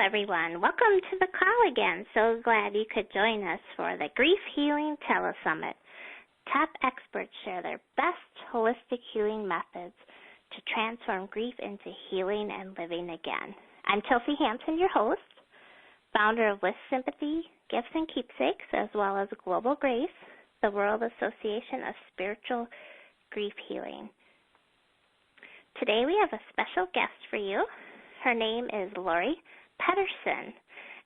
everyone. Welcome to the call again. So glad you could join us for the Grief Healing Telesummit. Top experts share their best holistic healing methods to transform grief into healing and living again. I'm Chelsea Hampton, your host, founder of With Sympathy, Gifts and Keepsakes, as well as Global Grace, the World Association of Spiritual Grief Healing. Today we have a special guest for you. Her name is Lori Pedersen,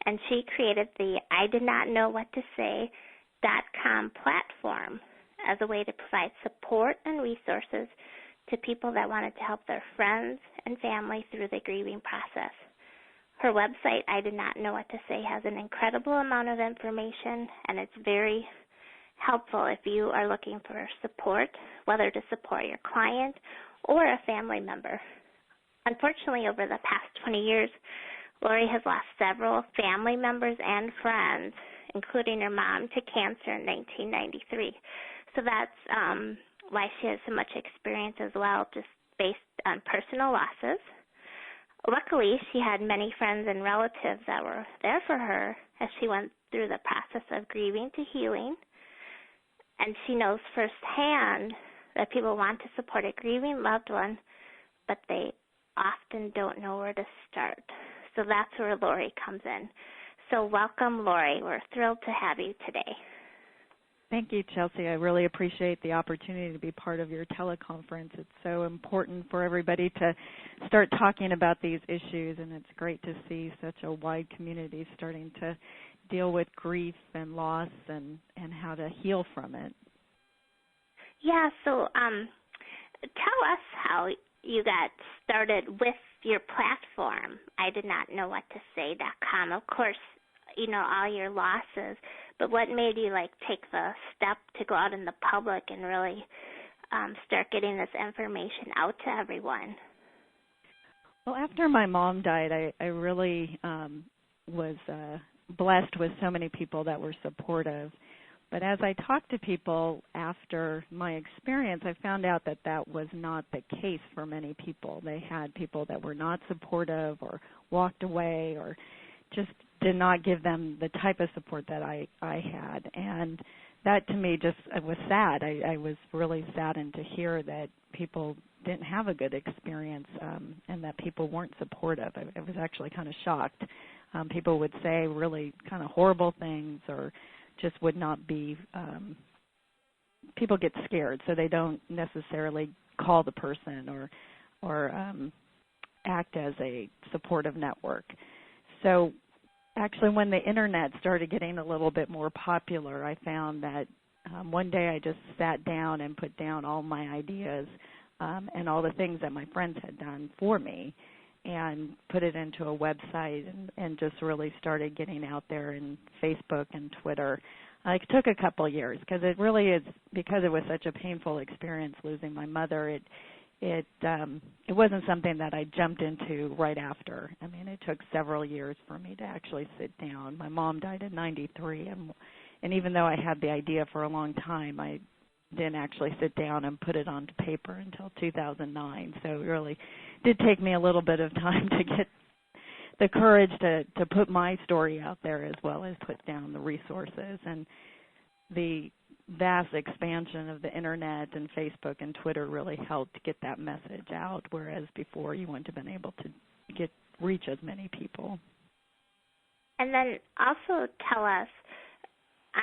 and she created the I Did Not Know What to Say.com platform as a way to provide support and resources to people that wanted to help their friends and family through the grieving process. Her website, I Did Not Know What to Say, has an incredible amount of information, and it's very helpful if you are looking for support, whether to support your client or a family member. Unfortunately, over the past 20 years, Lori has lost several family members and friends, including her mom, to cancer in 1993. So that's why she has so much experience as well, just based on personal losses. Luckily, she had many friends and relatives that were there for her as she went through the process of grieving to healing. And she knows firsthand that people want to support a grieving loved one, but they often don't know where to start. So that's where Lori comes in. So welcome, Lori. We're thrilled to have you today. Thank you, Chelsea. I really appreciate the opportunity to be part of your teleconference. It's so important for everybody to start talking about these issues, and it's great to see such a wide community starting to deal with grief and loss and how to heal from it. Yeah, so tell us how you got started with your platform, I Did Not Know What to Say.com. Of course, you know, all your losses, but what made you, take the step to go out in the public and really start getting this information out to everyone? Well, after my mom died, I really was blessed with so many people that were supportive. But as I talked to people after my experience, I found out that that was not the case for many people. They had people that were not supportive or walked away or just did not give them the type of support that I had. And that to me just was sad. I was really saddened to hear that people didn't have a good experience and that people weren't supportive. I was actually kind of shocked. People would say really kind of horrible things or just would not be, people get scared, so they don't necessarily call the person or act as a supportive network. So actually when the Internet started getting a little bit more popular, I found that one day I just sat down and put down all my ideas and all the things that my friends had done for me and put it into a website and just really started getting out there in Facebook and Twitter. It took a couple of years because it really is, because it was such a painful experience losing my mother, it wasn't something that I jumped into right after. I mean, it took several years for me to actually sit down. My mom died in 93, and even though I had the idea for a long time, I didn't actually sit down and put it onto paper until 2009. So it really did take me a little bit of time to get the courage to put my story out there as well as put down the resources. And the vast expansion of the Internet and Facebook and Twitter really helped get that message out, whereas before you wouldn't have been able to reach as many people. And then also tell us,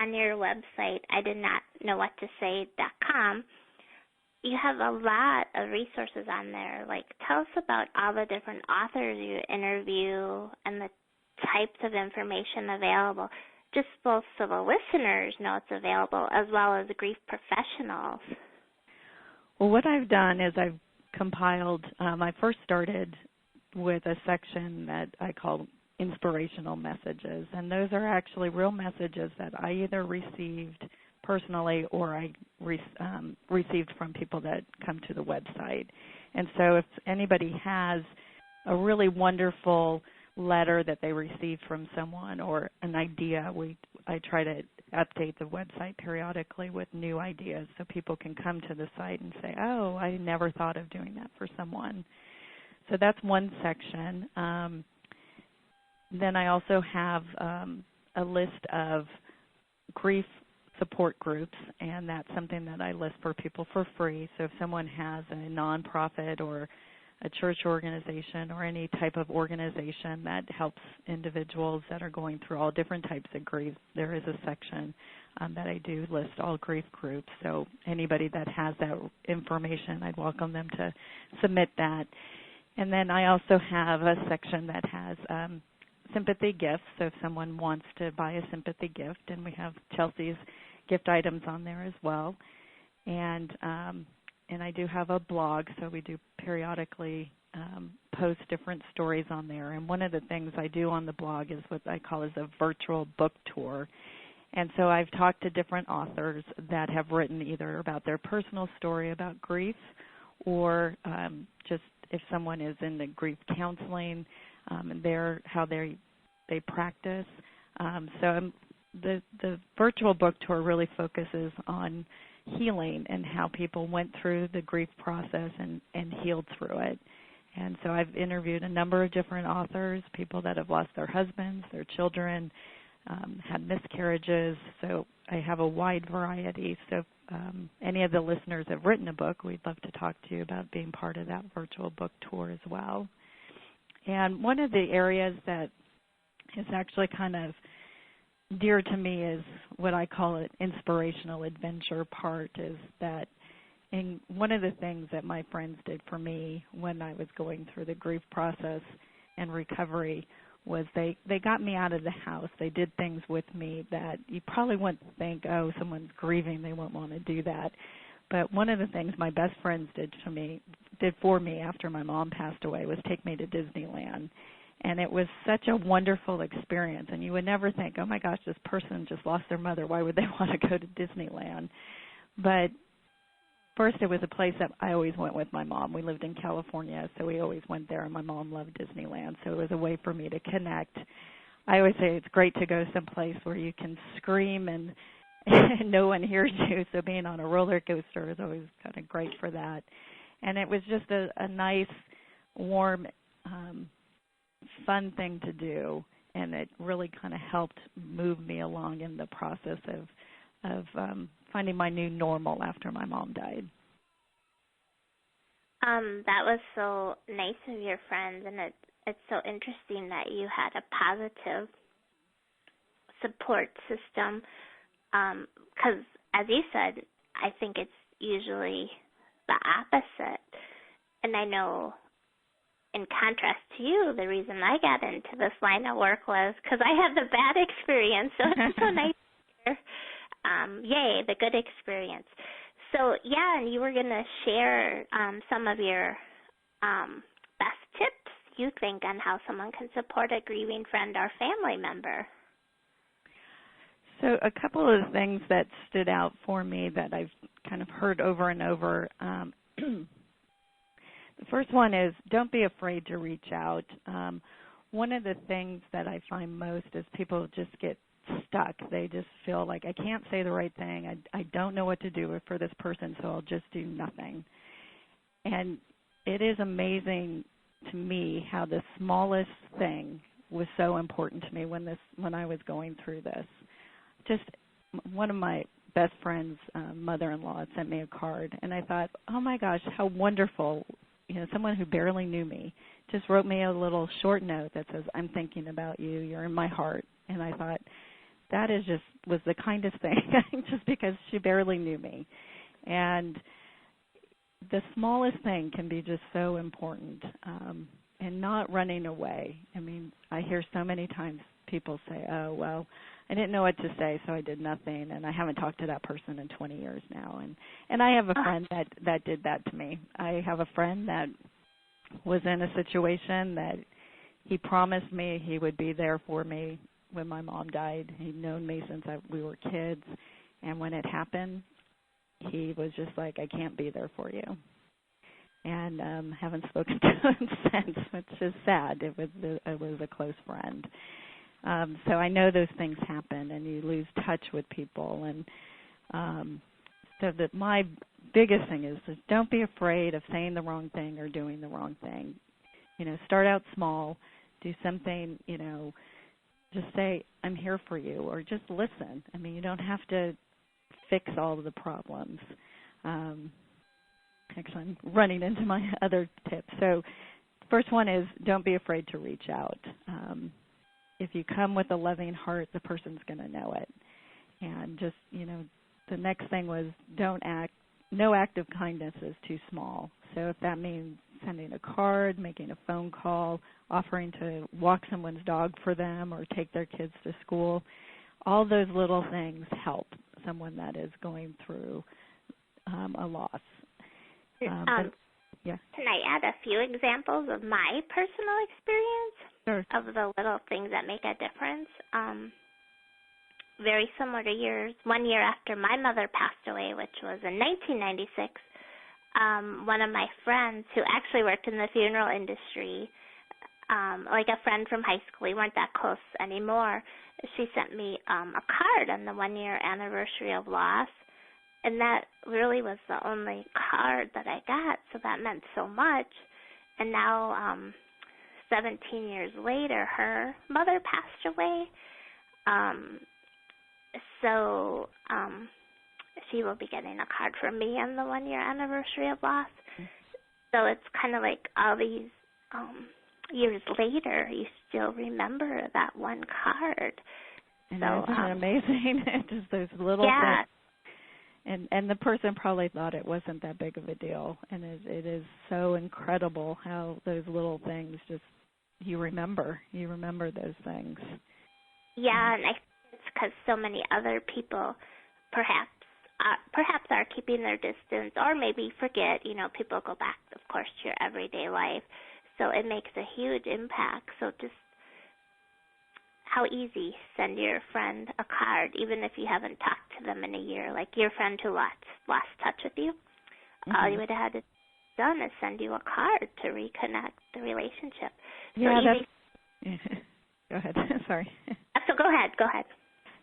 on your website, I Did Not Know What to Say.com, you have a lot of resources on there. Tell us about all the different authors you interview and the types of information available, just both so the listeners know it's available as well as the grief professionals. Well, what I've done is I've compiled, I first started with a section that I call inspirational messages, and those are actually real messages that I either received personally or I received from people that come to the website. And so if anybody has a really wonderful letter that they received from someone or an idea, I try to update the website periodically with new ideas so people can come to the site and say, oh, I never thought of doing that for someone. So that's one section. Then I also have a list of grief support groups, and that's something that I list for people for free. So if someone has a nonprofit or a church organization or any type of organization that helps individuals that are going through all different types of grief, there is a section that I do list all grief groups. So anybody that has that information, I'd welcome them to submit that. And then I also have a section that has sympathy gifts. So if someone wants to buy a sympathy gift, and we have Chelsea's gift items on there as well. And I do have a blog, so we do periodically post different stories on there. And one of the things I do on the blog is what I call is a virtual book tour. And so I've talked to different authors that have written either about their personal story about grief, or just if someone is in the grief counseling, and how they practice. The virtual book tour really focuses on healing and how people went through the grief process and healed through it. And so I've interviewed a number of different authors, people that have lost their husbands, their children, had miscarriages. So I have a wide variety. So any of the listeners have written a book, we'd love to talk to you about being part of that virtual book tour as well. And one of the areas that is actually kind of dear to me is what I call an inspirational adventure part, is that one of the things that my friends did for me when I was going through the grief process and recovery was they got me out of the house. They did things with me that you probably wouldn't think, oh, someone's grieving, they won't want to do that. But one of the things my best friends did for me after my mom passed away was take me to Disneyland. And it was such a wonderful experience. And you would never think, oh, my gosh, this person just lost their mother. Why would they want to go to Disneyland? But first, it was a place that I always went with my mom. We lived in California, so we always went there, and my mom loved Disneyland. So it was a way for me to connect. I always say it's great to go someplace where you can scream and no one hears you. So being on a roller coaster is always kind of great for that. And it was just a nice, warm, fun thing to do, and it really kind of helped move me along in the process of finding my new normal after my mom died. That was so nice of your friends, and it's so interesting that you had a positive support system, because, as you said, I think it's usually the opposite. And I know, in contrast to you, the reason I got into this line of work was because I had the bad experience, so it's so nice to hear, yay, the good experience. So, yeah, and you were going to share some of your best tips, you think, on how someone can support a grieving friend or family member. So a couple of things that stood out for me that I've kind of heard over and over. The first one is don't be afraid to reach out. One of the things that I find most is people just get stuck. They just feel like, I can't say the right thing. I don't know what to do for this person, so I'll just do nothing. And it is amazing to me how the smallest thing was so important to me when I was going through this. Just one of my best friend's mother-in-law sent me a card, and I thought, oh, my gosh, how wonderful. Someone who barely knew me just wrote me a little short note that says, I'm thinking about you. You're in my heart. And I thought, that was the kindest thing, just because she barely knew me. And the smallest thing can be just so important, and not running away. I mean, I hear so many times people say, oh, well, I didn't know what to say, so I did nothing, and I haven't talked to that person in 20 years now. And I have a friend that did that to me. I have a friend that was in a situation that he promised me he would be there for me when my mom died. He'd known me since we were kids, and when it happened, he was just like, I can't be there for you. And haven't spoken to him since, which is sad. It was a close friend. So I know those things happen, and you lose touch with people. And so that my biggest thing is don't be afraid of saying the wrong thing or doing the wrong thing. Start out small. Do something, just say, I'm here for you, or just listen. I mean, you don't have to fix all of the problems. Actually, I'm running into my other tips. So first one is don't be afraid to reach out. If you come with a loving heart, the person's going to know it. And just, the next thing was no act of kindness is too small. So if that means sending a card, making a phone call, offering to walk someone's dog for them or take their kids to school, all those little things help someone that is going through a loss. Yeah. Can I add a few examples of my personal experience? Sure. Of the little things that make a difference? Very similar to yours. 1 year after my mother passed away, which was in 1996, one of my friends who actually worked in the funeral industry, like a friend from high school, we weren't that close anymore, she sent me a card on the 1 year anniversary of loss. And that really was the only card that I got, so that meant so much. And now, 17 years later, her mother passed away. So she will be getting a card from me on the 1 year anniversary of loss. So it's kind of like all these years later, you still remember that one card. And so, isn't it amazing? Just those little things. And the person probably thought it wasn't that big of a deal. And it is so incredible how those little things just, you remember those things. Yeah, and I think it's because so many other people perhaps are keeping their distance, or maybe forget. People go back, of course, to your everyday life. So it makes a huge impact. So just how easy, send your friend a card, even if you haven't talked to them in a year, like your friend who lost touch with you. Mm-hmm. All you would have had done is send you a card to reconnect the relationship. Yeah, so Go ahead. Sorry. So go ahead.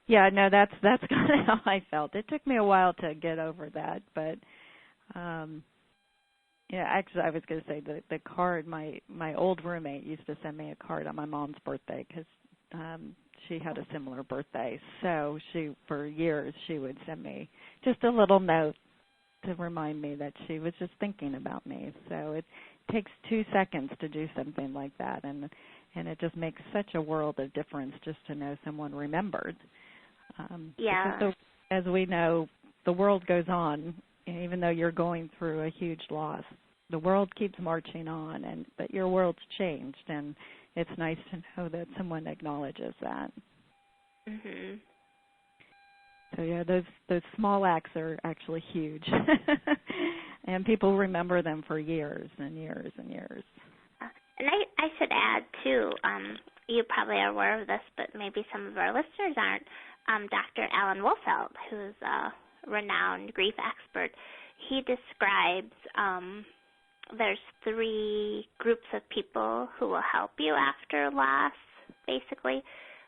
Yeah, no, that's kind of how I felt. It took me a while to get over that, but actually, I was going to say the card. My old roommate used to send me a card on my mom's birthday because she had a similar birthday. So for years, she would send me just a little note to remind me that she was just thinking about me. So it takes 2 seconds to do something like that, and it just makes such a world of difference just to know someone remembered. Because as we know, the world goes on, even though you're going through a huge loss. The world keeps marching on, but your world's changed, and it's nice to know that someone acknowledges that. Mhm. So yeah, those small acts are actually huge, and people remember them for years and years and years. And I should add too. You probably are aware of this, but maybe some of our listeners aren't. Dr. Alan Wolfelt, who's a renowned grief expert, he describes there's 3 groups of people who will help you after loss, basically.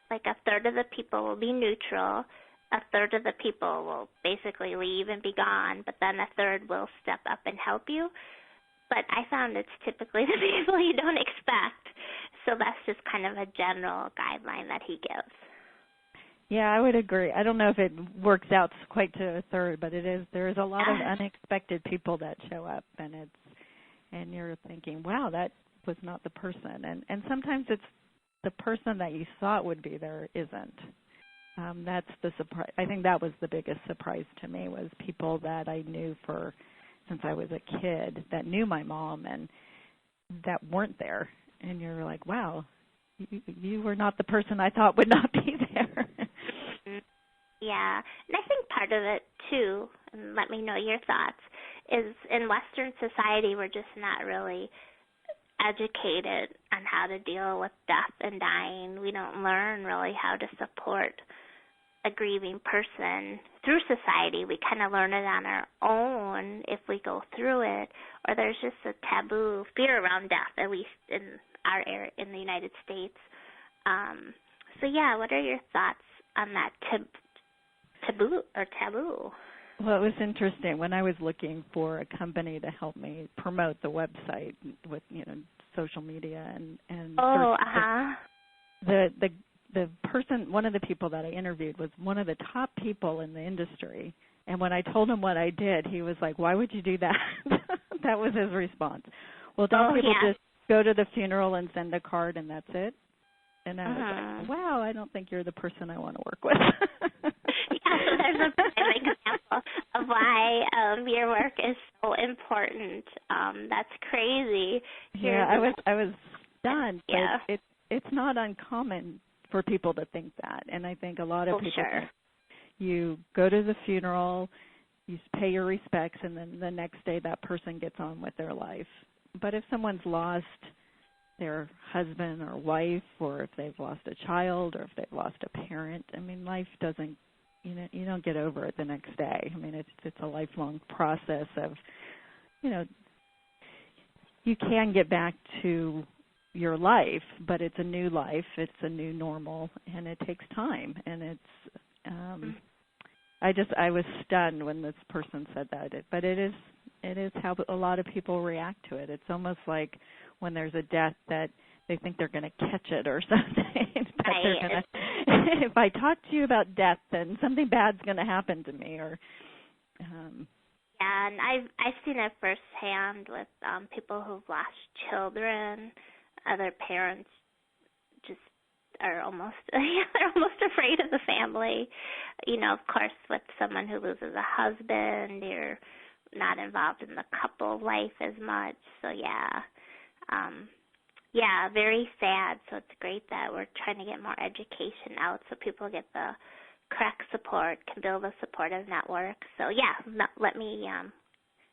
Like a third of the people will be neutral, a third of the people will basically leave and be gone, but then a third will step up and help you. But I found it's typically the people you don't expect. So that's just kind of a general guideline that he gives. Yeah, I would agree. I don't know if it works out quite to a third, but there is a lot of unexpected people that show up, and you're thinking, wow, that was not the person. And sometimes it's the person that you thought would be there isn't. That's the surprise. I think that was the biggest surprise to me, was people that I knew since I was a kid that knew my mom and that weren't there. And you're like, wow, you were not the person I thought would not be there. Yeah, and I think part of it, too, and let me know your thoughts, is in Western society we're just not really educated on how to deal with death and dying. We don't learn really how to support a grieving person through society. We kind of learn it on our own if we go through it, or there's just a taboo fear around death, at least in our area, in the United States. So yeah, what are your thoughts on that taboo? Well, it was interesting when I was looking for a company to help me promote the website with, social media and Oh, the person, one of the people that I interviewed was one of the top people in the industry. And when I told him what I did, he was like, "Why would you do that?" That was his response. Well, don't people just go to the funeral and send a card and that's it? And I was like, wow, I don't think you're the person I want to work with. Yeah, so there's a prime example of why your work is so important. That's crazy. I was stunned, but it's not uncommon for people to think that. And I think a lot of people think you go to the funeral, you pay your respects, and then the next day that person gets on with their life. But if someone's lost their husband or wife, or if they've lost a child, or if they've lost a parent, I mean, life doesn't, you don't get over it the next day. I mean, it's a lifelong process of, you can get back to your life, but it's a new life, it's a new normal, and it takes time. And it's, I was stunned when this person said that. But it is how a lot of people react to it. It's almost like when there's a death that they think they're going to catch it or something. That if I talk to you about death, then something bad's going to happen to me. Or yeah, and I've seen it firsthand with people who've lost children. Other parents just are almost they're almost afraid of the family. Of course, with someone who loses a husband, you're not involved in the couple life as much. So very sad. So it's great that we're trying to get more education out so people get the correct support, can build a supportive network. So let me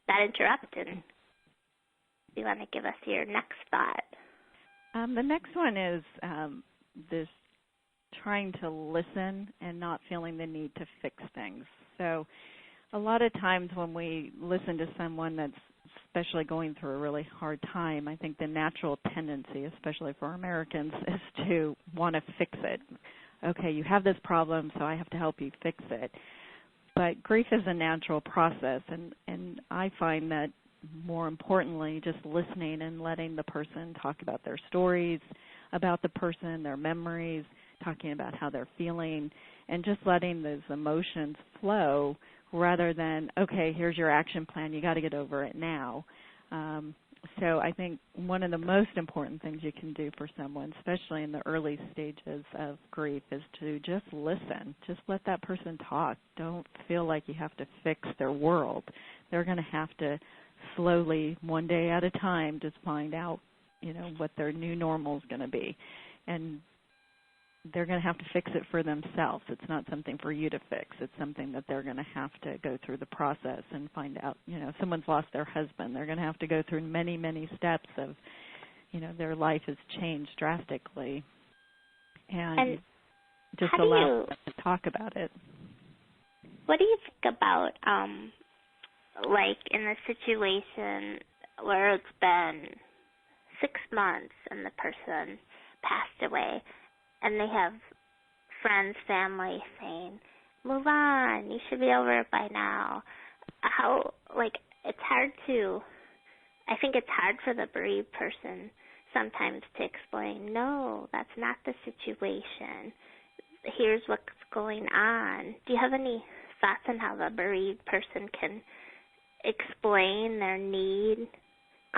not interrupt, and you want to give us your next thought. The next one is this trying to listen and not feeling the need to fix things. So a lot of times when we listen to someone that's especially going through a really hard time, I think the natural tendency, especially for Americans, is to want to fix it. Okay, you have this problem, so I have to help you fix it. But grief is a natural process, and I find that more importantly, just listening and letting the person talk about their stories, about the person, their memories, talking about how they're feeling, and just letting those emotions flow rather than, okay, here's your action plan, you got to get over it now. So I think one of the most important things you can do for someone, especially in the early stages of grief, is to just listen. Just let that person talk. Don't feel like you have to fix their world. They're going to have to slowly, one day at a time, just find out, what their new normal is going to be. And they're going to have to fix it for themselves. It's not something for you to fix. It's something that they're going to have to go through the process and find out. If someone's lost their husband, they're going to have to go through many, many steps of, their life has changed drastically. And just allow them to talk about it. What do you think about, like in a situation where it's been 6 months and the person passed away, and they have friends, family saying, move on, you should be over it by now. I think it's hard for the bereaved person sometimes to explain, no, that's not the situation. Here's what's going on. Do you have any thoughts on how the bereaved person can explain their need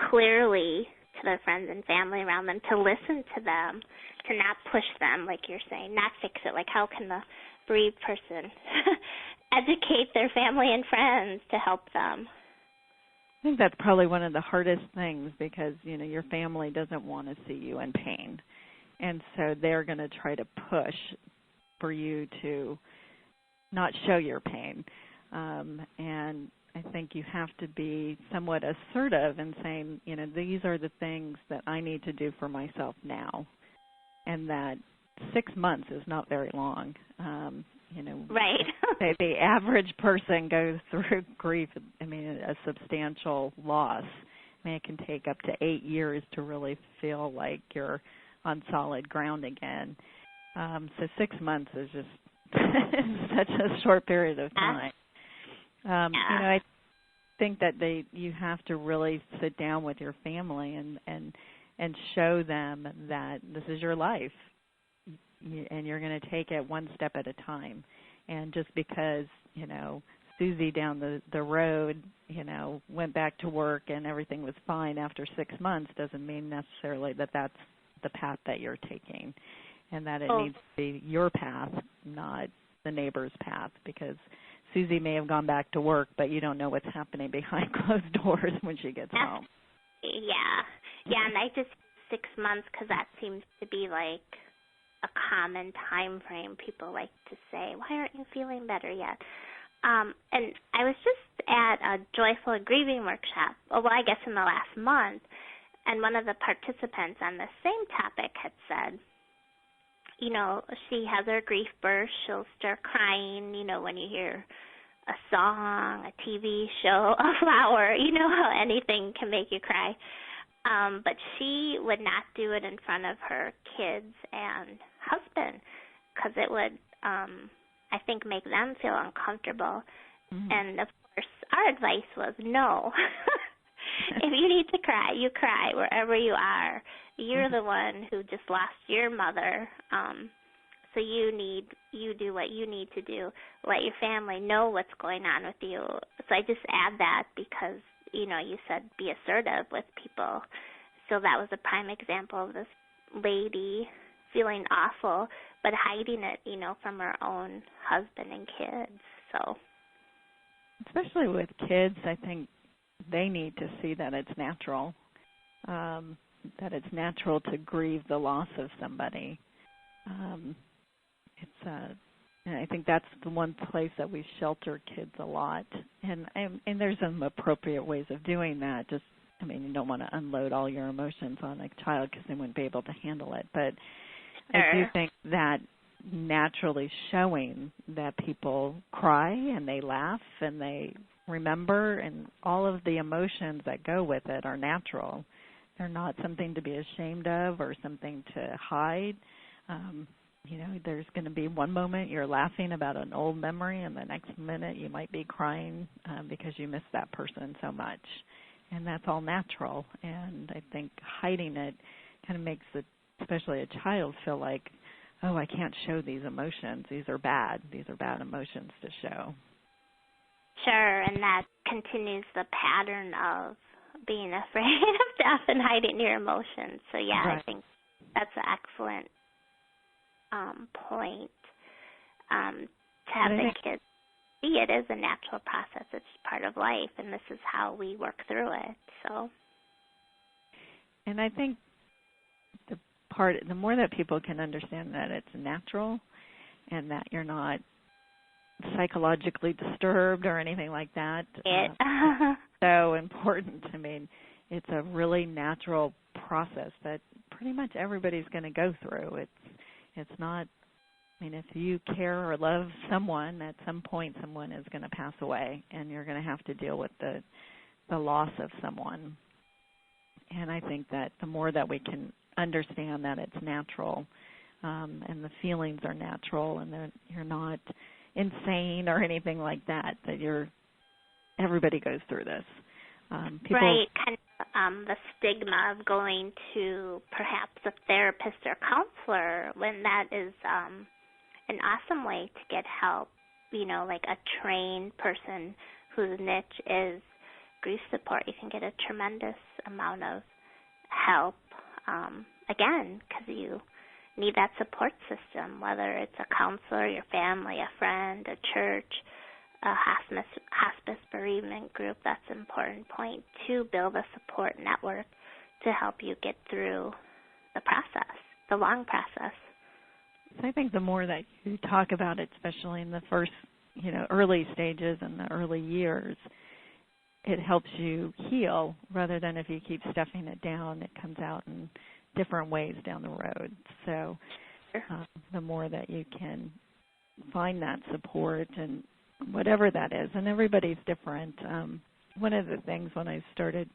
clearly to their friends and family around them, to listen to them, to not push them, like you're saying, not fix it? Like, how can the bereaved person educate their family and friends to help them? I think that's probably one of the hardest things because, your family doesn't want to see you in pain. And so they're going to try to push for you to not show your pain. And I think you have to be somewhat assertive in saying, these are the things that I need to do for myself now. And that 6 months is not very long. Right. The average person goes through grief, a substantial loss. It can take up to 8 years to really feel like you're on solid ground again. So 6 months is just such a short period of time. I think that you have to really sit down with your family and show them that this is your life, and you're going to take it one step at a time. And just because, Susie down the road, went back to work and everything was fine after 6 months doesn't mean necessarily that that's the path that you're taking, and that it needs to be your path, not the neighbor's path, because Susie may have gone back to work, but you don't know what's happening behind closed doors when she gets home. Yeah, and I just 6 months because that seems to be like a common time frame. People like to say, "Why aren't you feeling better yet?" And I was just at a Joyful Grieving workshop, I guess in the last month, and one of the participants on the same topic had said, she has her grief burst. She'll start crying, when you hear a song, a TV show, a flower, how anything can make you cry. But she would not do it in front of her kids and husband because it would, I think, make them feel uncomfortable. Mm-hmm. And, of course, our advice was no. If you need to cry, you cry wherever you are. You're the one who just lost your mother, so you do what you need to do. Let your family know what's going on with you. So I just add that because, you said be assertive with people. So that was a prime example of this lady feeling awful but hiding it, from her own husband and kids. So, especially with kids, I think they need to see that it's natural, that it's natural to grieve the loss of somebody. And I think that's the one place that we shelter kids a lot. And there's some appropriate ways of doing that. You don't want to unload all your emotions on a child because they wouldn't be able to handle it. But I do think that naturally showing that people cry and they laugh and they remember, and all of the emotions that go with it are natural. They're not something to be ashamed of or something to hide. There's going to be one moment you're laughing about an old memory, and the next minute you might be crying because you miss that person so much. And that's all natural. And I think hiding it kind of makes especially a child, feel like, oh, I can't show these emotions. These are bad. These are bad emotions to show. Sure, and that continues the pattern of being afraid of death and hiding your emotions. So, yeah, right. I think that's an excellent point to have the kids see it as a natural process. It's part of life, and this is how we work through it. So, and I think the more that people can understand that it's natural and that you're not psychologically disturbed or anything like that, it's so important. It's a really natural process that pretty much everybody's going to go through. It's not, if you care or love someone, at some point someone is going to pass away, and you're going to have to deal with the loss of someone. And I think that the more that we can understand that it's natural, and the feelings are natural, and that you're not insane or anything like that, everybody goes through this. Right, kind of the stigma of going to perhaps a therapist or counselor, when that is an awesome way to get help, like a trained person whose niche is grief support. You can get a tremendous amount of help, again, because you need that support system, whether it's a counselor, your family, a friend, a church, a hospice bereavement group. That's an important point, to build a support network to help you get through the process, the long process. I think the more that you talk about it, especially in the first, early stages and the early years, it helps you heal, rather than if you keep stuffing it down, it comes out in different ways down the road. So the more that you can find that support, and whatever that is, and everybody's different. One of the things when I started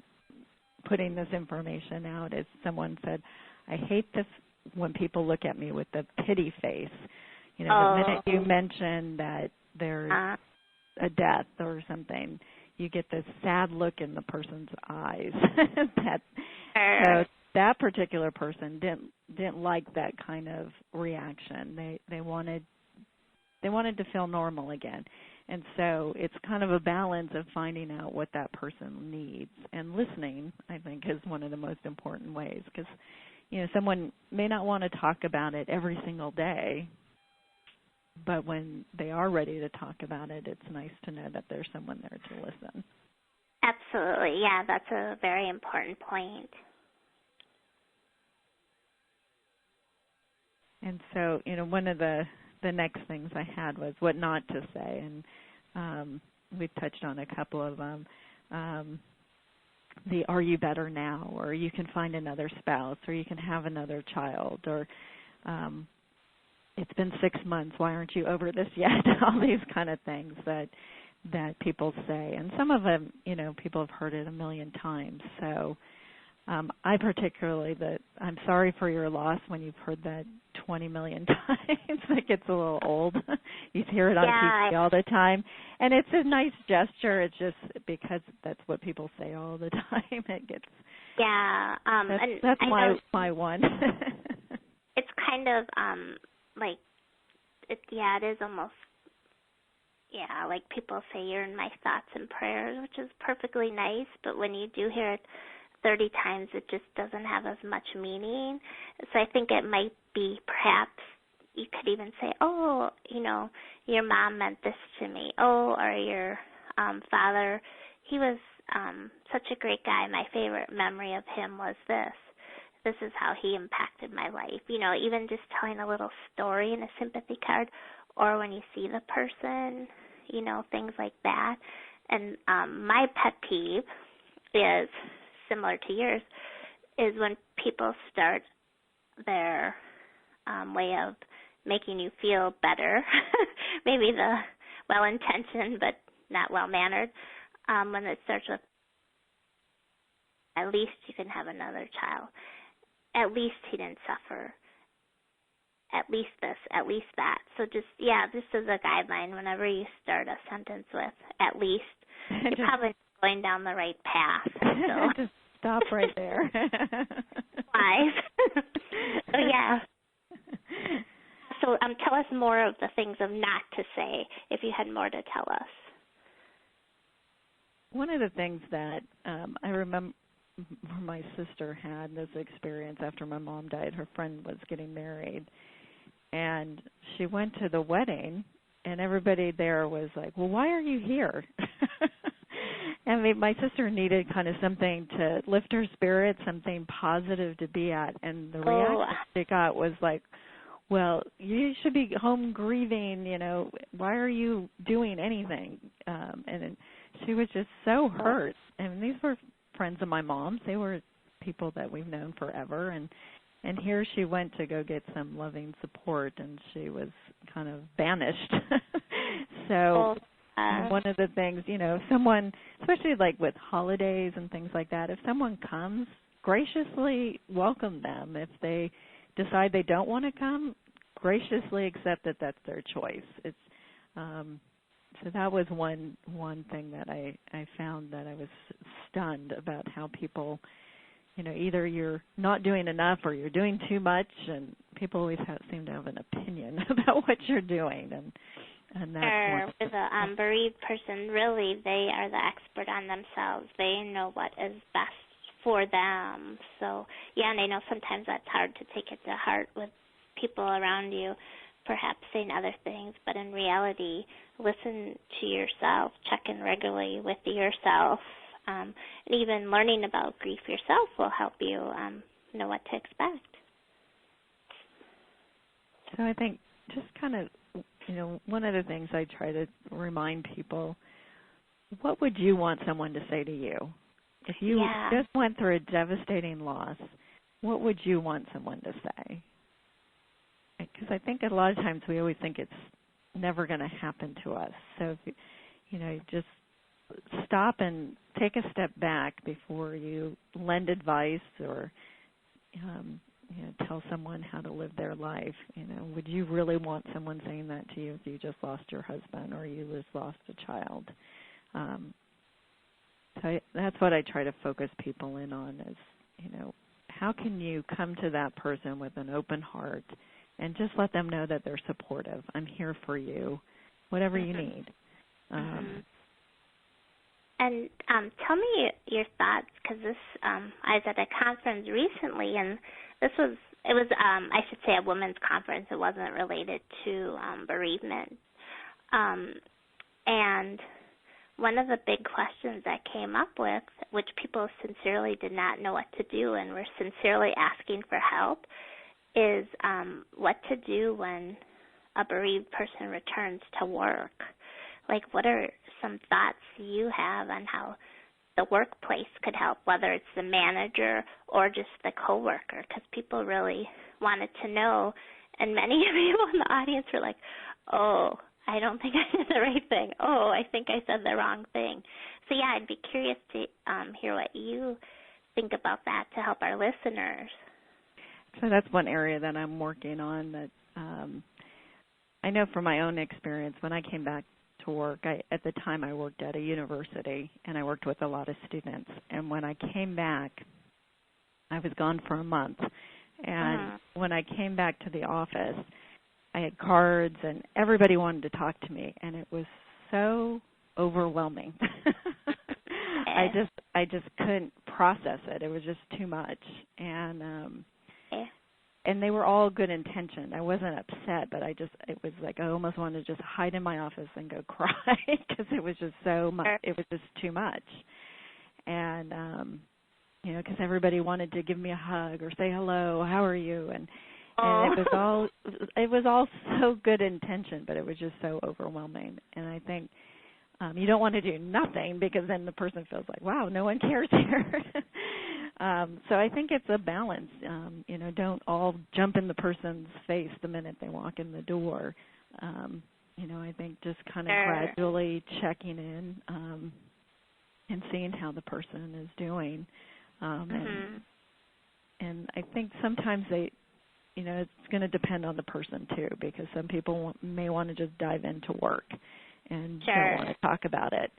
putting this information out is someone said, I hate this when people look at me with the pity face. The minute you mention that there's a death or something, you get this sad look in the person's eyes. So that particular person didn't like that kind of reaction. They wanted to feel normal again. And so it's kind of a balance of finding out what that person needs. And listening, I think, is one of the most important ways, because, someone may not want to talk about it every single day, but when they are ready to talk about it, it's nice to know that there's someone there to listen. Absolutely. Yeah, that's a very important point. And so, one of the next things I had was what not to say, and we touched on a couple of them. The "Are you better now?" or "You can find another spouse," or "You can have another child," or "It's been 6 months. Why aren't you over this yet?" All these kind of things that people say, and some of them, people have heard it a million times. So I particularly I'm sorry for your loss when you've heard that 20 million times. It gets a little old. You hear it on TV all the time. And it's a nice gesture. It's just because that's what people say all the time. It gets... Yeah. That's my one. It's kind of it is almost, like people say, you're in my thoughts and prayers, which is perfectly nice. But when you do hear it 30 times, it just doesn't have as much meaning. So I think it might be, perhaps you could even say, oh, your mom meant this to me. Oh, or your father, he was such a great guy. My favorite memory of him was this. This is how he impacted my life. Even just telling a little story in a sympathy card, or when you see the person, things like that. And my pet peeve is similar to yours, is when people start their way of making you feel better, maybe the well-intentioned but not well-mannered, when it starts with, at least you can have another child, at least he didn't suffer, at least this, at least that. So just as a guideline, whenever you start a sentence with at least, you're probably going down the right path. So. Just stop right there. Wise. So So tell us more of the things of not to say, if you had more to tell us. One of the things that I remember my sister had this experience after my mom died. Her friend was getting married, and she went to the wedding, and everybody there was like, well, why are you here? I mean, my sister needed kind of something to lift her spirits, something positive to be at, and the reaction she got was like, well, you should be home grieving, why are you doing anything? And she was just so hurt. And these were friends of my mom's. They were people that we've known forever, and here she went to go get some loving support, and she was kind of banished. So one of the things, if someone, especially like with holidays and things like that, if someone comes, graciously welcome them. If they decide they don't want to come, graciously accept that that's their choice. It's so that was one thing that I found that I was stunned about, how people, either you're not doing enough or you're doing too much, and people always seem to have an opinion about what you're doing, and that's with a bereaved person, really, they are the expert on themselves. They know what is best for them. So, and I know sometimes that's hard to take it to heart with people around you, perhaps saying other things, but in reality, listen to yourself, check in regularly with yourself, and even learning about grief yourself will help you know what to expect. So I think just kind of, one of the things I try to remind people, what would you want someone to say to you? If you just went through a devastating loss, what would you want someone to say? Because I think a lot of times we always think it's never going to happen to us. So, if you just stop and take a step back before you lend advice or, tell someone how to live their life. Would you really want someone saying that to you if you just lost your husband or you just lost a child? That's what I try to focus people in on is, how can you come to that person with an open heart and just let them know that they're supportive. I'm here for you, whatever you need. And tell me your thoughts, because I was at a conference recently, and it was I should say a women's conference. It wasn't related to bereavement. And one of the big questions that came up with, which people sincerely did not know what to do and were sincerely asking for help, is what to do when a bereaved person returns to work. Like, what are some thoughts you have on how the workplace could help, whether it's the manager or just the coworker? Because people really wanted to know, and many people in the audience were like, oh, I don't think I did the right thing. Oh, I think I said the wrong thing. So, yeah, I'd be curious to hear what you think about that to help our listeners. So that's one area that I'm working on that I know from my own experience. When I came back to work, at the time I worked at a university, and I worked with a lot of students. And when I came back, I was gone for a month. And when I came back to the office, I had cards, and everybody wanted to talk to me, and it was so overwhelming. I just couldn't process it. It was just too much, and they were all good intentioned. I wasn't upset, but it was like I almost wanted to just hide in my office and go cry because it was just so much. It was just too much, and because everybody wanted to give me a hug or say hello, how are you, and it was all so good intention, but it was just so overwhelming. And I think you don't want to do nothing because then the person feels like, wow, no one cares here. So I think it's a balance. Don't all jump in the person's face the minute they walk in the door. I think just kind of gradually checking in and seeing how the person is doing. And I think sometimes it's going to depend on the person too, because some people may want to just dive into work and don't want to talk about it.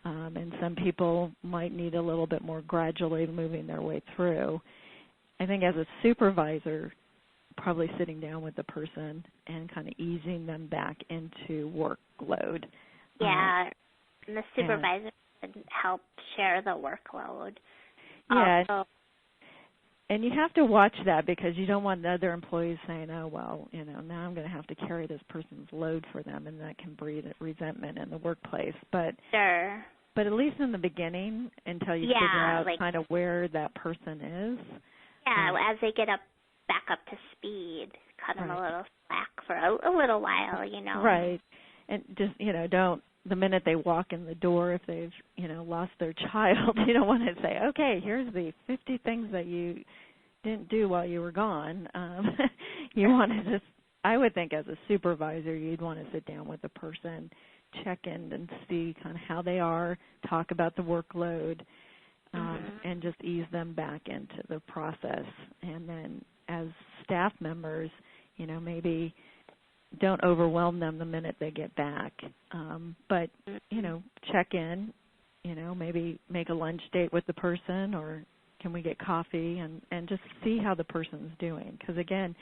And some people might need a little bit more gradually moving their way through. I think as a supervisor, probably sitting down with the person and kind of easing them back into workload. Yeah, and the supervisor can help share the workload. Yeah. Also, and you have to watch that because you don't want the other employees saying, oh, well, now I'm going to have to carry this person's load for them, and that can breed resentment in the workplace. But at least in the beginning, until you figure out kind of where that person is. Yeah, as they get back up to speed, cut them a little slack for a little while, Right. And just, don't, the minute they walk in the door, if they've, lost their child, you don't want to say, okay, here's the 50 things that you didn't do while you were gone. You want to just, I would think as a supervisor, you'd want to sit down with the person, check in and see kind of how they are, talk about the workload, and just ease them back into the process. And then as staff members, maybe don't overwhelm them the minute they get back. But, check in, maybe make a lunch date with the person, or can we get coffee, and just see how the person's doing. Because, again,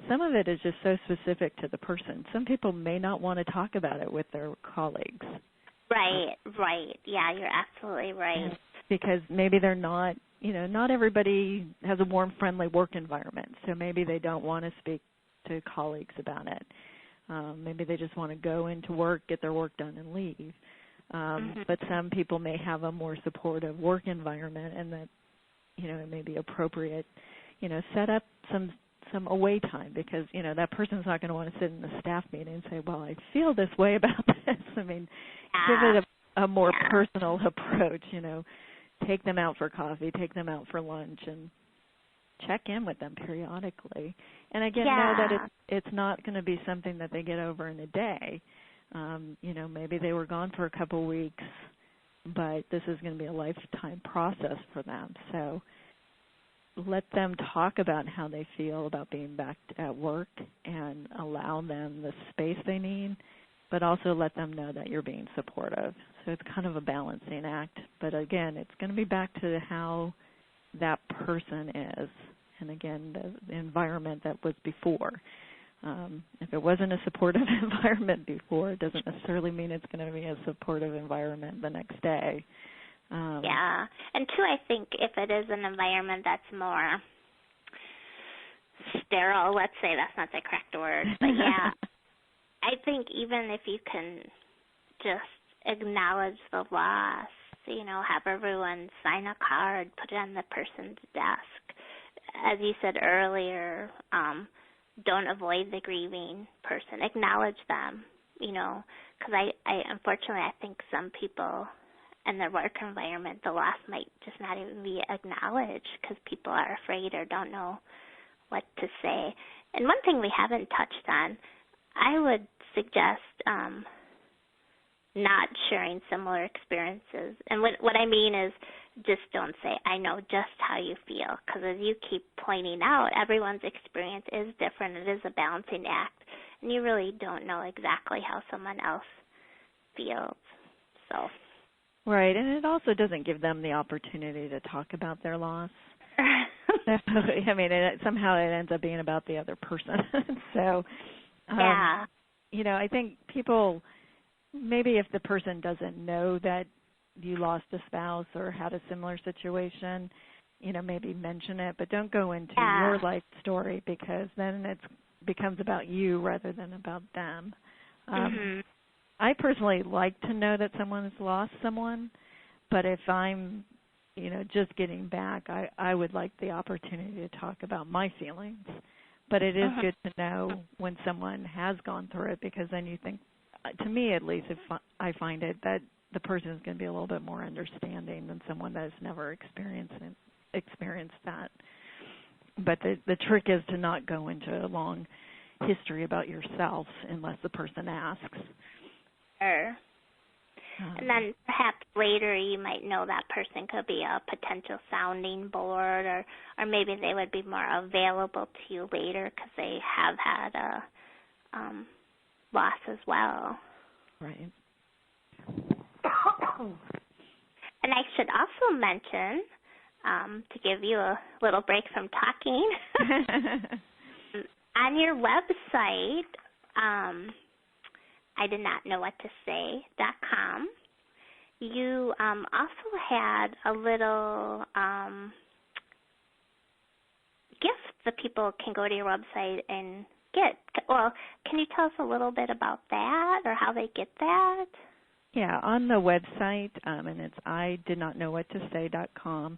some of it is just so specific to the person. Some people may not want to talk about it with their colleagues. Right. Yeah, you're absolutely right. Because maybe they're not, not everybody has a warm, friendly work environment. So maybe they don't want to speak to colleagues about it. Maybe they just want to go into work, get their work done, and leave. But some people may have a more supportive work environment, and that, it may be appropriate, set up some away time, because, that person's not going to want to sit in the staff meeting and say, well, I feel this way about this. I mean, give it a more personal approach, take them out for coffee, take them out for lunch, and check in with them periodically. And again, know that it's not going to be something that they get over in a day. Maybe they were gone for a couple of weeks, but this is going to be a lifetime process for them. So let them talk about how they feel about being back at work and allow them the space they need, but also let them know that you're being supportive. So it's kind of a balancing act. But again, it's going to be back to how that person is, and again, the environment that was before. If it wasn't a supportive environment before, it doesn't necessarily mean it's going to be a supportive environment the next day. Yeah. And two, I think if it is an environment that's more sterile, let's say, that's not the correct word, but yeah, I think even if you can just acknowledge the loss, have everyone sign a card, put it on the person's desk. As you said earlier, don't avoid the grieving person. Acknowledge them, because I unfortunately, I think some people in their work environment, the loss might just not even be acknowledged because people are afraid or don't know what to say. And one thing we haven't touched on, I would suggest not sharing similar experiences. And what I mean is just don't say, I know just how you feel, because as you keep pointing out, everyone's experience is different. It is a balancing act, and you really don't know exactly how someone else feels. So. Right, and it also doesn't give them the opportunity to talk about their loss. I mean, somehow it ends up being about the other person. So, yeah. I think people, maybe if the person doesn't know that you lost a spouse or had a similar situation, maybe mention it, but don't go into your life story, because then it becomes about you rather than about them. I personally like to know that someone has lost someone, but if I'm, just getting back, I would like the opportunity to talk about my feelings. But it is good to know when someone has gone through it, because then you think, to me at least, if I find it, that the person is going to be a little bit more understanding than someone that has never experienced that. But the trick is to not go into a long history about yourself unless the person asks. Sure. And then perhaps later you might know that person could be a potential sounding board, or maybe they would be more available to you later because they have had a loss as well. Right. And I should also mention, to give you a little break from talking, on your website, I did not know what to say.com, you also had a little gift that people can go to your website and get. Well, can you tell us a little bit about that, or how they get that? Yeah, on the website, and it's ididnotknowwhattosay.com.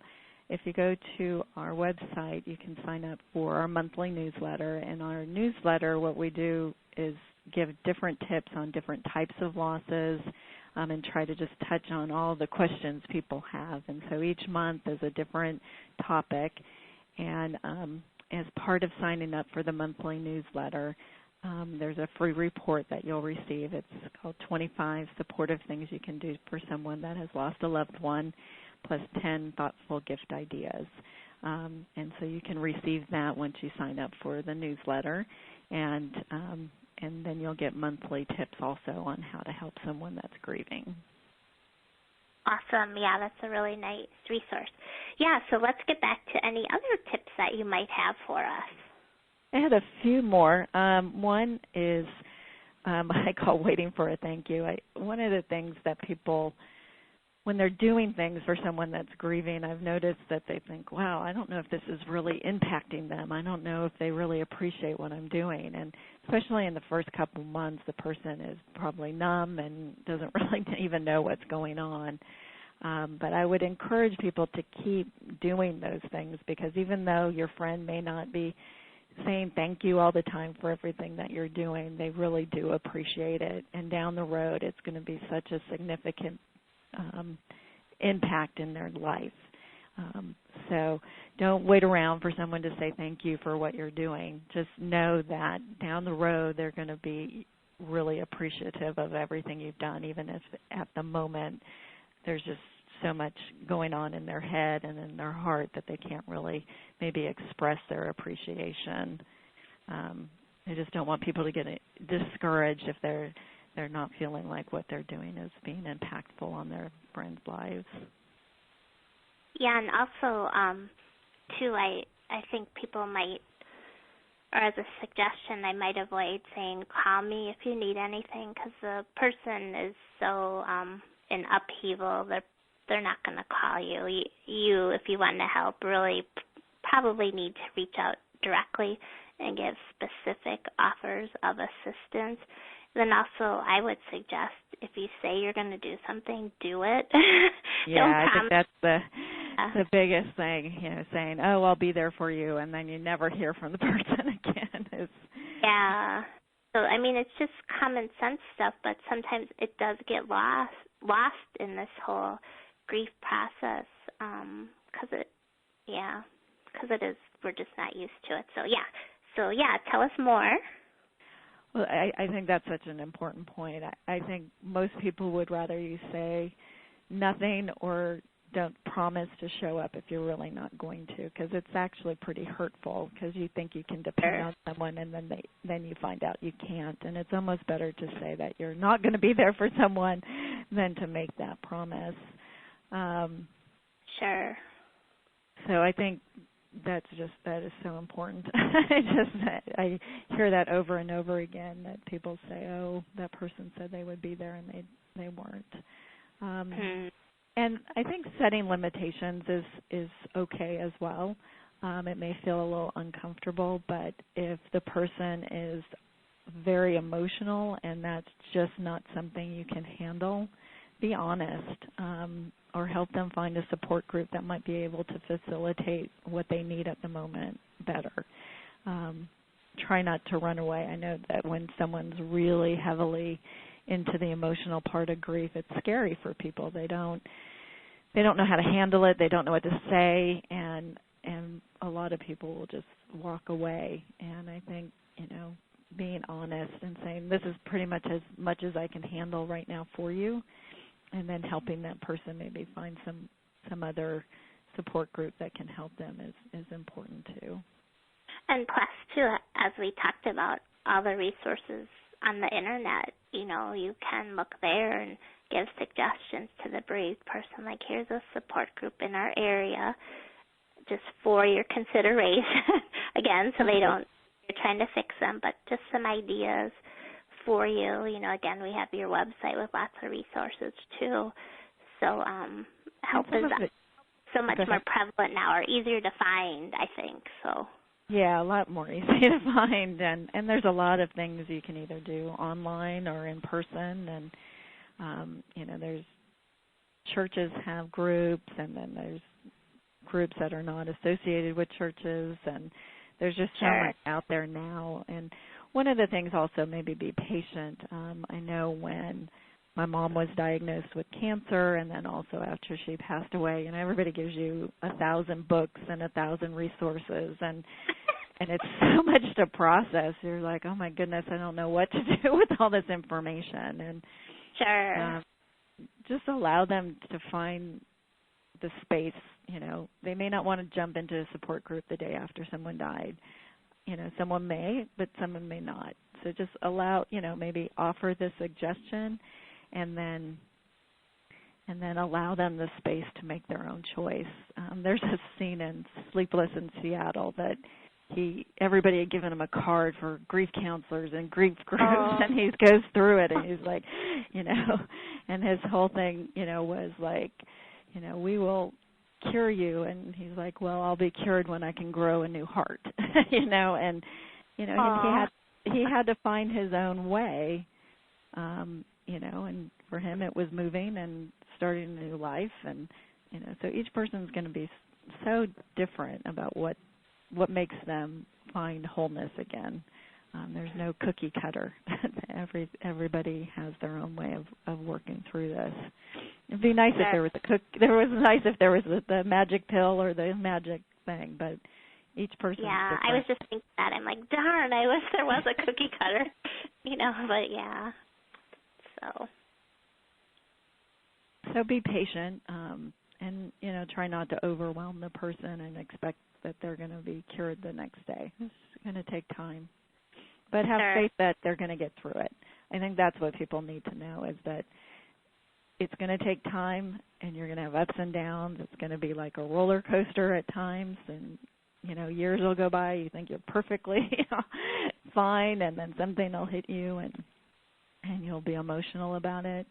If you go to our website, you can sign up for our monthly newsletter. And our newsletter, what we do is give different tips on different types of losses, and try to just touch on all the questions people have. And so each month is a different topic. And as part of signing up for the monthly newsletter, there's a free report that you'll receive. It's called 25 Supportive Things You Can Do for Someone That Has Lost a Loved One, plus 10 thoughtful gift ideas. And so you can receive that once you sign up for the newsletter. And then you'll get monthly tips also on how to help someone that's grieving. Awesome. Yeah, that's a really nice resource. Yeah, so let's get back to any other tips that you might have for us. I had a few more. One is I call waiting for a thank you. One of the things that people, when they're doing things for someone that's grieving, I've noticed that they think, wow, I don't know if this is really impacting them. I don't know if they really appreciate what I'm doing. And especially in the first couple months, the person is probably numb and doesn't really even know what's going on. But I would encourage people to keep doing those things, because even though your friend may not be saying thank you all the time for everything that you're doing, they really do appreciate it. And down the road, it's going to be such a significant impact in their life. So don't wait around for someone to say thank you for what you're doing. Just know that down the road they're going to be really appreciative of everything you've done, even if at the moment there's just so much going on in their head and in their heart that they can't really maybe express their appreciation. I just don't want people to get discouraged if they're not feeling like what they're doing is being impactful on their friends' lives. Yeah, and also, too, I think people might, or as a suggestion, I might avoid saying, call me if you need anything, because the person is so in upheaval, they're not going to call you. You, if you want to help, really probably need to reach out directly and give specific offers of assistance. Then also, I would suggest if you say you're going to do something, do it. Yeah, I think that's the biggest thing, saying, oh, I'll be there for you, and then you never hear from the person again. Yeah. So, I mean, it's just common sense stuff, but sometimes it does get lost in this whole grief process because it is, we're just not used to it. So, tell us more. Well, I think that's such an important point. I think most people would rather you say nothing or don't promise to show up if you're really not going to, because it's actually pretty hurtful because you think you can depend on someone and then you find out you can't. And it's almost better to say that you're not going to be there for someone than to make that promise. Sure. So I think that is so important. I hear that over and over again, that people say, oh, that person said they would be there and they weren't. And I think setting limitations is okay as well. It may feel a little uncomfortable, but if the person is very emotional and that's just not something you can handle, be honest, or help them find a support group that might be able to facilitate what they need at the moment better. Try not to run away. I know that when someone's really heavily into the emotional part of grief, it's scary for people. They don't know how to handle it. They don't know what to say, and a lot of people will just walk away. And I think, being honest and saying, this is pretty much as I can handle right now for you, and then helping that person maybe find some other support group that can help them is important too. And plus, too, as we talked about, all the resources on the Internet, you can look there and give suggestions to the bereaved person, like here's a support group in our area just for your consideration. Again, so you're trying to fix them, but just some ideas for you. Again, we have your website with lots of resources too. So help is so much more prevalent now, or easier to find, I think. So yeah, a lot more easy to find, and there's a lot of things you can either do online or in person, and there's churches have groups, and then there's groups that are not associated with churches, and there's just so much out there now. And one of the things also, maybe be patient. I know when my mom was diagnosed with cancer, and then also after she passed away, everybody gives you 1,000 books and 1,000 resources, and it's so much to process. You're like, oh my goodness, I don't know what to do with all this information. And just allow them to find the space. They may not want to jump into a support group the day after someone died. Someone may, but someone may not. So just allow, maybe offer the suggestion, and then allow them the space to make their own choice. There's a scene in Sleepless in Seattle that everybody had given him a card for grief counselors and grief groups, and he goes through it, and he's like, and his whole thing, was like, we will cure you, and he's like, well, I'll be cured when I can grow a new heart, and he had to find his own way, and for him it was moving and starting a new life, and so each person's going to be so different about what makes them find wholeness again. There's no cookie cutter. Everybody has their own way of working through this. It'd be nice if there was the magic pill or the magic thing, but each person. Yeah, I was just thinking that. I'm like, darn, I wish there was a cookie cutter, but yeah. So be patient, and try not to overwhelm the person and expect that they're going to be cured the next day. It's going to take time, but have faith that they're going to get through it. I think that's what people need to know, is that it's going to take time, and you're going to have ups and downs. It's going to be like a roller coaster at times, and years will go by. You think you're perfectly fine, and then something will hit you, and you'll be emotional about it.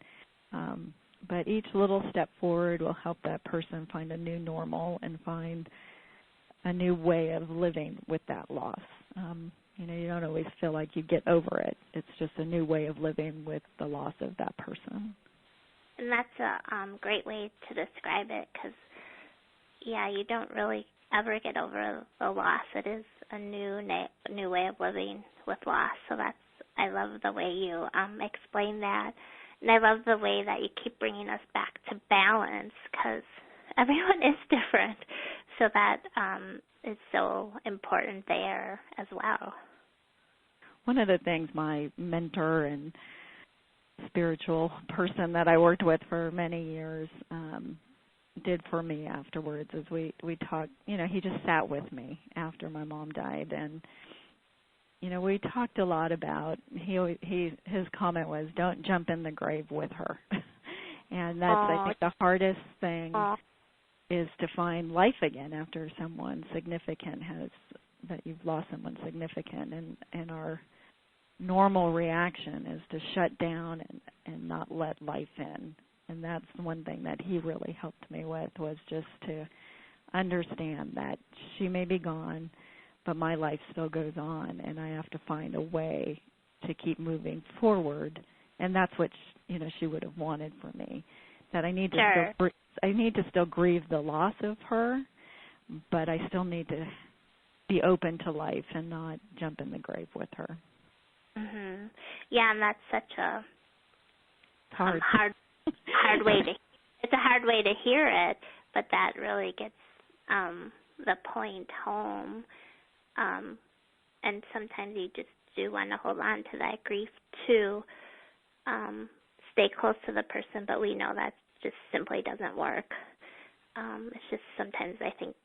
But each little step forward will help that person find a new normal and find a new way of living with that loss. You don't always feel like you get over it. It's just a new way of living with the loss of that person. And that's a great way to describe it, because, you don't really ever get over the loss. It is a new way of living with loss. So I love the way you explain that. And I love the way that you keep bringing us back to balance, because everyone is different. So that is so important there as well. One of the things my mentor and spiritual person that I worked with for many years did for me afterwards is we talked. He just sat with me after my mom died, and we talked a lot about. His comment was, "Don't jump in the grave with her," and that's I think the hardest thing is to find life again after someone significant that you've lost someone significant, and our normal reaction is to shut down and not let life in. And that's one thing that he really helped me with, was just to understand that she may be gone, but my life still goes on, and I have to find a way to keep moving forward. And that's what she would have wanted for me, that I need to still grieve the loss of her, but I still need to be open to life and not jump in the grave with her. Mm-hmm. Yeah, and that's such a hard way to. It's a hard way to hear it, but that really gets the point home. And sometimes you just do want to hold on to that grief to stay close to the person, but we know that just simply doesn't work. It's just sometimes I think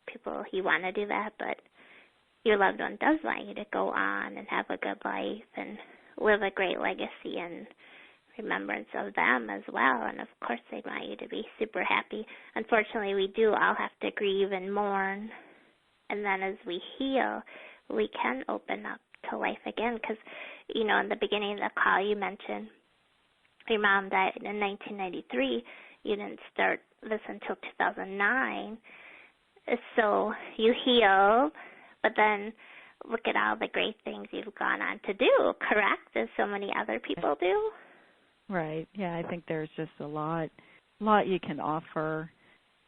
you want to do that, but your loved one does want you to go on and have a good life and live a great legacy and remembrance of them as well. And, of course, they want you to be super happy. Unfortunately, we do all have to grieve and mourn. And then as we heal, we can open up to life again. Because, in the beginning of the call, you mentioned your mom died in 1993. You didn't start this until 2009. So you healed. But then look at all the great things you've gone on to do, correct? As so many other people do. Right. Yeah, I think there's just a lot you can offer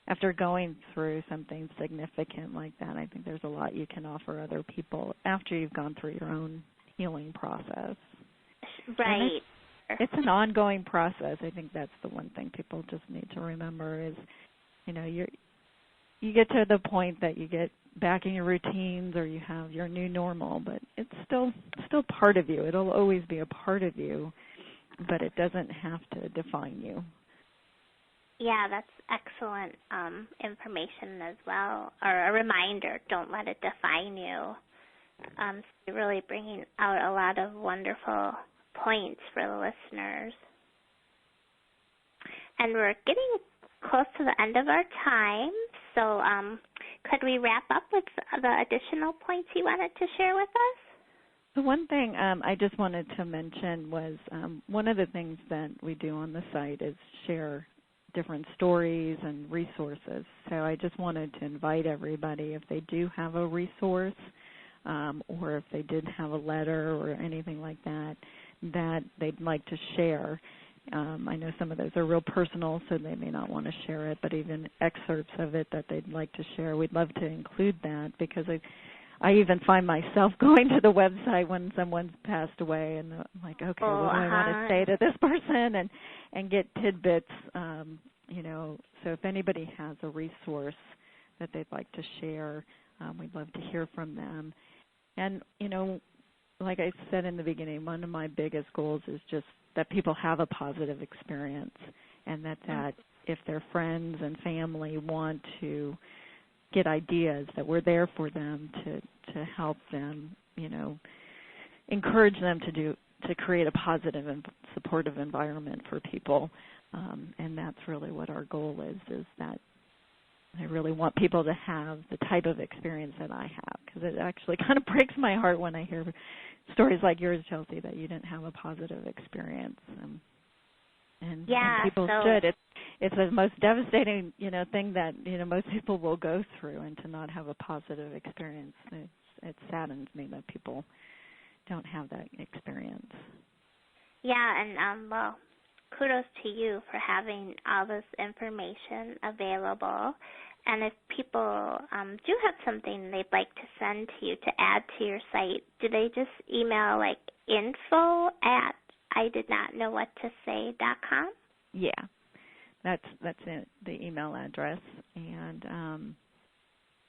after going through something significant like that. I think there's a lot you can offer other people after you've gone through your own healing process. Right. It's an ongoing process. I think that's the one thing people just need to remember is, you get to the point that you get back in your routines or you have your new normal, but it's still part of you. It'll always be a part of you, but it doesn't have to define you. Yeah, that's excellent information as well, or a reminder. Don't let it define you. So you're really bringing out a lot of wonderful points for the listeners. And we're getting close to the end of our time, so could we wrap up with the additional points you wanted to share with us? The one thing I just wanted to mention was one of the things that we do on the site is share different stories and resources. So I just wanted to invite everybody, if they do have a resource or if they did have a letter or anything like that, that they'd like to share. I know some of those are real personal, so they may not want to share it, but even excerpts of it that they'd like to share, we'd love to include that, because I even find myself going to the website when someone's passed away, and I'm like, okay, what do I want to say to this person, and get tidbits, So if anybody has a resource that they'd like to share, we'd love to hear from them. And, like I said in the beginning, one of my biggest goals is just that people have a positive experience, and that if their friends and family want to get ideas, that we're there for them to help them, encourage them to create a positive and supportive environment for people. And that's really what our goal is that I really want people to have the type of experience that I have, because it actually kind of breaks my heart when I hear stories like yours, Chelsea, that you didn't have a positive experience. And people should. It's the most devastating, thing that, most people will go through, and to not have a positive experience. It saddens me that people don't have that experience. Yeah, and well, kudos to you for having all this information available. And if people do have something they'd like to send to you to add to your site, do they just email like info@ididnotknowwhattosay.com? Yeah, that's it, the email address. And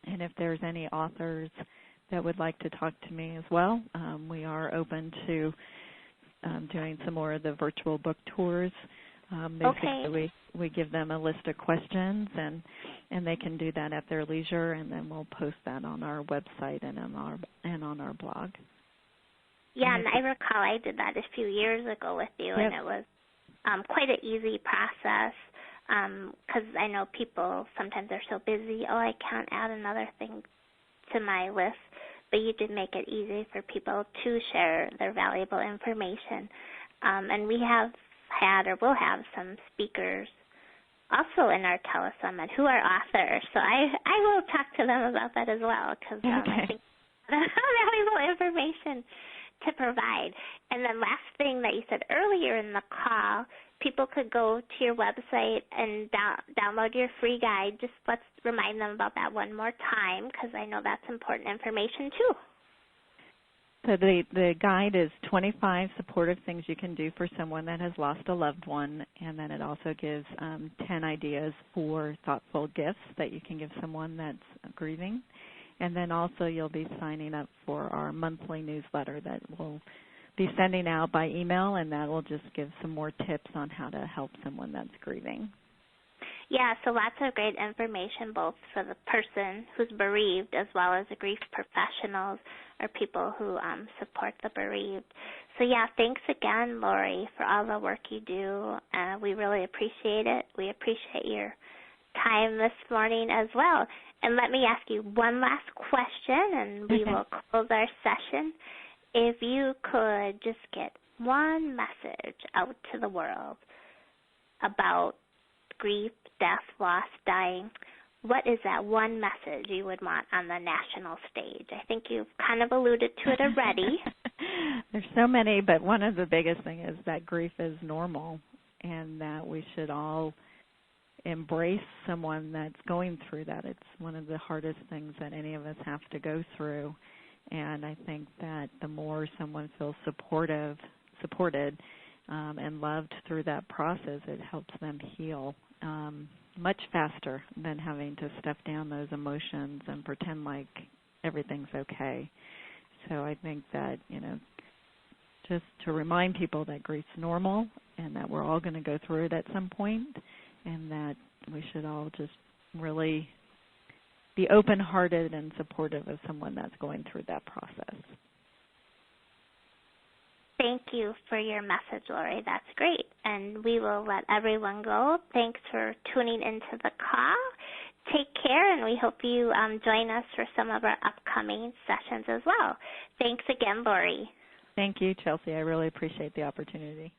if there's any authors that would like to talk to me as well, we are open to doing some more of the virtual book tours. Basically, we give them a list of questions, and they can do that at their leisure, and then we'll post that on our website and on our blog. Yeah, and I recall I did that a few years ago with you, Yep. and it was quite an easy process, because I know people sometimes are so busy, I can't add another thing to my list, but you did make it easy for people to share their valuable information. And we have had or will have some speakers also in our telesummit who are authors, so I will talk to them about that as well, because I think that's valuable information to provide. And then last thing that you said earlier in the call, people could go to your website and download your free guide. Just let's remind them about that one more time, because I know that's important information too. So the guide is 25 supportive things you can do for someone that has lost a loved one, and then it also gives 10 ideas for thoughtful gifts that you can give someone that's grieving. And then also you'll be signing up for our monthly newsletter that we'll be sending out by email, and that will just give some more tips on how to help someone that's grieving. Yeah, so lots of great information both for the person who's bereaved as well as the grief professionals or people who support the bereaved. So, yeah, thanks again, Lori, for all the work you do. We really appreciate it. We appreciate your time this morning as well. And let me ask you one last question, and we will close our session. If you could just get one message out to the world about grief, death, loss, dying, what is that one message you would want on the national stage? I think you've kind of alluded to it already. There's so many, but one of the biggest things is that grief is normal, and that we should all embrace someone that's going through that. It's one of the hardest things that any of us have to go through, and I think that the more someone feels supported and loved through that process, it helps them heal much faster than having to stuff down those emotions and pretend like everything's okay. So I think that, just to remind people that grief's normal and that we're all going to go through it at some point, and that we should all just really be open-hearted and supportive of someone that's going through that process. Thank you for your message, Lori. That's great. And we will let everyone go. Thanks for tuning into the call. Take care, and we hope you join us for some of our upcoming sessions as well. Thanks again, Lori. Thank you, Chelsea. I really appreciate the opportunity.